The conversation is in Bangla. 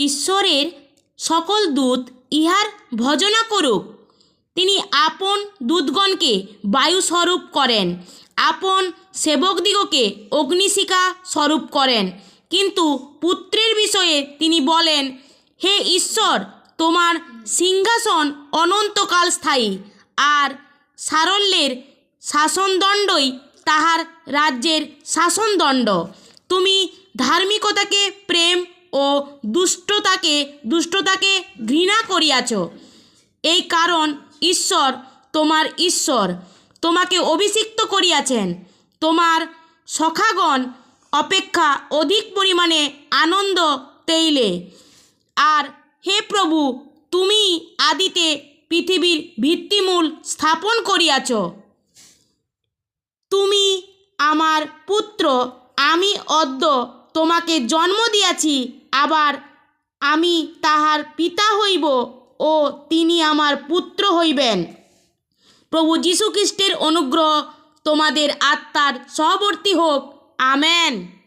ঈশ্বরের সকল দূত ইহার ভজনা করুক। তিনি আপন দূতগণকে বায়ুস্বরূপ করেন, আপন সেবকদিগকে অগ্নিশিখা স্বরূপ করেন। কিন্তু পুত্রের বিষয়ে তিনি বলেন, হে ঈশ্বর, তোমার সিংহাসন অনন্তকাল স্থায়ী, আর সারল্যের শাসনদণ্ডই তাহার রাজ্যের শাসনদণ্ড। তুমি ধার্মিকতাকে প্রেম ও দুষ্টতাকে ঘৃণা করিয়াছ। এই কারণ ঈশ্বর তোমাকে অভিষিক্ত করিয়াছেন তোমার সখাগণ অপেক্ষা অধিক পরিমাণে আনন্দ তৈলে। আর হে প্রভু, তুমি আদিতে পৃথিবীর ভিত্তিমূল স্থাপন করিয়াছ। তুমি আমার পুত্র, আমি অদ্য তোমাকে জন্ম দিয়াছি, আবার আমি তাহার পিতা হইব ও তিনি আমার পুত্র হইবেন। প্রভু যীশু খ্রিস্টের অনুগ্রহ তোমাদের আত্মার সহবর্তী হোক। আমেন।